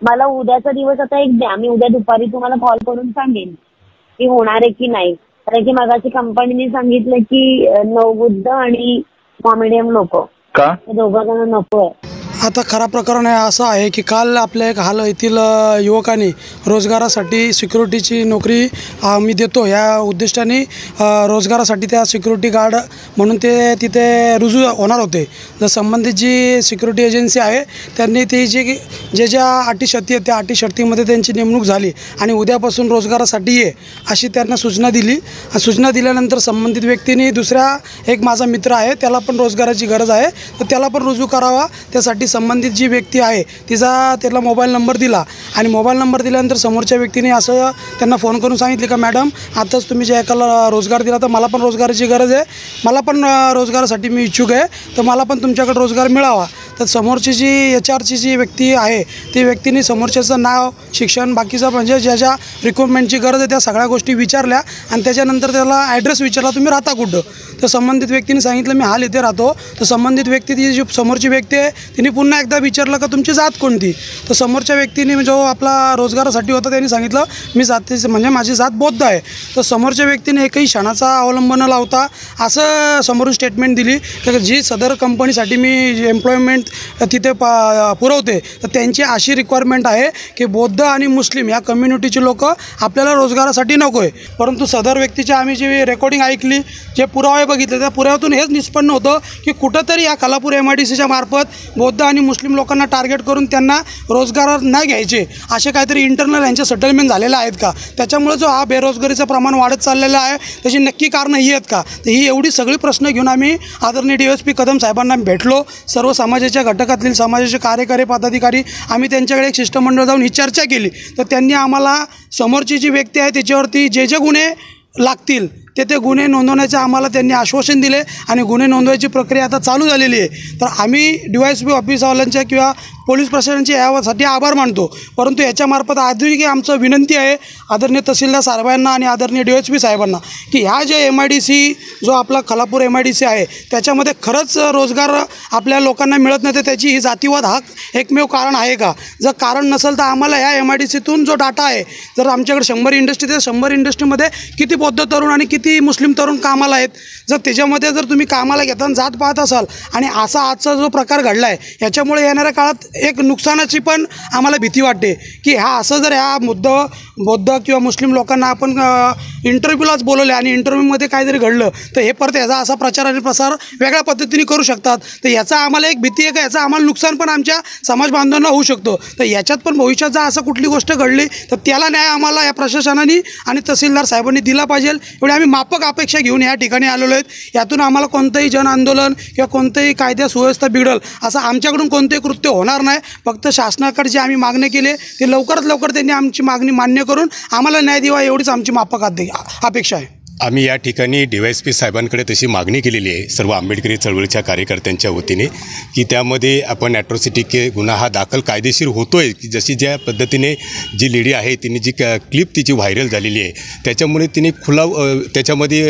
मला उद्याचा दिवस आता एक द्या, मी उद्या दुपारी तुम्हाला कॉल करून सांगेन की होणार आहे की नाही. कारण की मगाशी कंपनीने सांगितलं की नवबुद्ध आणि कॉमेडियन लोक का दोघं जण नको आहे. आता खरा प्रकरण आहे असं आहे की काल आपल्या एक हाल येथील युवकांनी रोजगारासाठी सिक्युरिटीची नोकरी मी देतो या उद्दिष्टाने रोजगारासाठी त्या सिक्युरिटी गार्ड म्हणून ते तिथे रुजू होणार होते. जर संबंधित जी सिक्युरिटी एजन्सी आहे त्यांनी ती जे ज्या अटी शर्ती आहेत त्या अटी शर्तीमध्ये त्यांची नेमणूक झाली आणि उद्यापासून रोजगारासाठी ये अशी त्यांना सूचना दिली. सूचना दिल्यानंतर संबंधित व्यक्तीने दुसऱ्या एक माझा मित्र आहे त्याला पण रोजगाराची गरज आहे तर त्याला पण रुजू करावा. त्यासाठी संबंधित जी व्यक्ती आहे त्याला मोबाईल नंबर दिला आणि मोबाईल नंबर दिल्यानंतर समोरच्या व्यक्तीने असं त्यांना फोन करून सांगितले का मॅडम आताच तुम्ही जे एकाला रोजगार दिला तर मला पण रोजगाराची गरज आहे, मला पण रोजगारासाठी मी इच्छुक आहे तर मला पण तुमच्याकडे रोजगार मिळावा. तर समोरची जी HR ची जी व्यक्ती आहे ती व्यक्तीने समोरच्याचं नाव शिक्षण बाकीचं म्हणजे ज्या ज्या रिक्वायरमेंटची गरज आहे त्या सगळ्या गोष्टी विचारल्या आणि त्याच्यानंतर त्याला ॲड्रेस विचारला तुम्ही राहता कुठं. तर संबंधित व्यक्तीने सांगितलं मी हाल इथे राहतो. तर संबंधित व्यक्ती ती जी समोरची व्यक्ती आहे तिने पुन्हा एकदा विचारलं का तुमची जात कोणती. तर समोरच्या व्यक्तीने जो आपला रोजगारासाठी होता त्यांनी सांगितलं मी जातीचं म्हणजे माझी जात बौद्ध आहे. तर समोरच्या व्यक्तीने एकही क्षणाचा अवलंब न लावता असं समोरून स्टेटमेंट दिली की जी सदर कंपनीसाठी मी एम्प्लॉयमेंट तिथे पुरवते तर त्यांची अशी रिक्वायरमेंट आहे की बौद्ध आणि मुस्लिम या कम्युनिटीचे लोक आपल्याला रोजगारासाठी नको आहे. परंतु सदर व्यक्तीची आम्ही जी रेकॉर्डिंग ऐकली जे पुरावे बघितले त्या पुराव्यातून हेच निष्पन्न होतं की कुठंतरी या खालापूर MIDCच्या मार्फत बौद्ध आणि मुस्लिम लोकांना टार्गेट करून त्यांना रोजगार नाही घ्यायचे असे काहीतरी इंटरनल यांचे सेटलमेंट झालेले आहेत का. त्याच्यामुळे जो हा बेरोजगारीचं प्रमाण वाढत चाललेलं आहे त्याची नक्की कारणं ही आहेत का. तर ही एवढी सगळी प्रश्न घेऊन आम्ही आदरणीय DSP कदम साहेबांना भेटलो. सर्व समाजाच्या घटकातील समाजाचे कार्यकारी पदाधिकारी आम्ही त्यांच्याकडे एक शिष्टमंडळ जाऊन ही चर्चा केली. तर त्यांनी आम्हाला समोरची जी व्यक्ती आहे त्याच्यावरती जे गुन्हे लागतील ते गुन्हे नोंदवण्याचे आम्हाला त्यांनी आश्वासन दिले आणि गुन्हे नोंदवायची प्रक्रिया आता चालू झालेली आहे. तर आम्ही DYSP ऑफिसवाल्यांच्या किंवा पोलीस प्रशासनाचे यासाठी आभार मानतो. परंतु याच्यामार्फत आधुनिक आमचं विनंती आहे आदरणीय तहसीलदार साहेबांना आणि आदरणीय DSP साहेबांना की ह्या जे MIDC जो आपला खालापूर MIDC आहे त्याच्यामध्ये खरंच रोजगार आपल्या लोकांना मिळत नाही तर त्याची ही जातीवाद हा एकमेव कारण आहे का. जर कारण नसेल तर आम्हाला ह्या MIDCतून जो डाटा आहे जर आमच्याकडे 100 इंडस्ट्री तर 100 इंडस्ट्रीमध्ये किती बौद्ध तरुण आणि किती मुस्लिम तरुण कामाला आहेत. जर त्याच्यामध्ये जर तुम्ही कामाला घेताना जात पाहत असाल आणि असा आजचा जो प्रकार घडला आहे याच्यामुळे येणाऱ्या काळात एक नुकसानाची पण आम्हाला भीती वाटते की हा असं जर ह्या बौद्ध किंवा मुस्लिम लोकांना आपण इंटरव्ह्यूलाच बोलवले आणि इंटरव्ह्यूमध्ये काहीतरी घडलं तर हे परत याचा असा प्रचार आणि प्रसार वेगळ्या पद्धतीने करू शकतात. तर याचा आम्हाला एक भीती आहे का याचा आम्हाला नुकसान पण आमच्या समाज बांधवांना होऊ शकतो. तर याच्यात पण भविष्यात जर असं कुठली गोष्ट घडली तर त्याला न्याय आम्हाला या प्रशासनाने आणि तहसीलदार साहेबांनी दिला पाहिजे. एवढी आम्ही माफक अपेक्षा घेऊन या ठिकाणी आलेलो आहेत. यातून आम्हाला कोणतंही जनआंदोलन किंवा कोणतंही कायदा सुव्यवस्था बिघडल असं आमच्याकडून कोणतेही कृत्य होणार नाही. फक्त शासनाकडे जे आम्ही मागणी केली ते लवकरात लवकर त्यांनी आमची मागणी मान्य करून आम्हाला न्याय द्यावा एवढीच आमची माफक अपेक्षा आहे. आम्ही या ठिकाणी DYSP साहेबांकडे तशी मागणी केलेली आहे सर्व आंबेडकरी चळवळीच्या कार्यकर्त्यांच्या वतीने की त्यामध्ये आपण ॲट्रॉसिटी गुन्हा हा दाखल कायदेशीर होतो आहे की जशी ज्या पद्धतीने जी लेडी आहे तिने जी क्लिप तिची व्हायरल झालेली आहे त्याच्यामुळे तिने त्याच्यामध्ये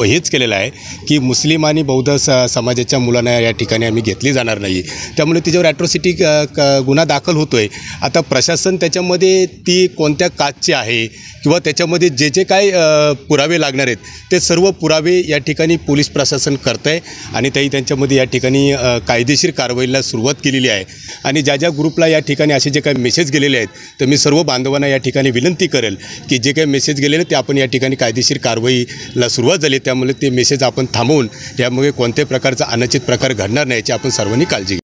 हेच केलेलं आहे की मुस्लिम आणि बौद्ध समाजाच्या मुलांना या ठिकाणी आम्ही घेतली जाणार नाही. त्यामुळे तिच्यावर ॲट्रॉसिटी गुन्हा दाखल होतो आहे. आता प्रशासन त्याच्यामध्ये ती कोणत्या काचची आहे किंवा त्याच्यामध्ये जे काय पुरावे लागणार आहेत ते सर्व पुरावे या ठिकाणी पोलीस प्रशासन करत आहे आणि त्यांच्यामध्ये या ठिकाणी कायदेशीर कारवाईला सुरुवात केलेली आहे. आणि ज्या ग्रुपला या ठिकाणी असे जे काही मेसेज गेलेले आहेत तर मी सर्व बांधवांना या ठिकाणी विनंती करेल की जे काही मेसेज गेलेले ते आपण या ठिकाणी कायदेशीर कारवाईला सुरुवात झाली त्यामुळे ते मेसेज आपण थांबवून यामुळे कोणत्याही प्रकारचा अनुचित प्रकार घडणार नाही याची आपण सर्वांनी काळजी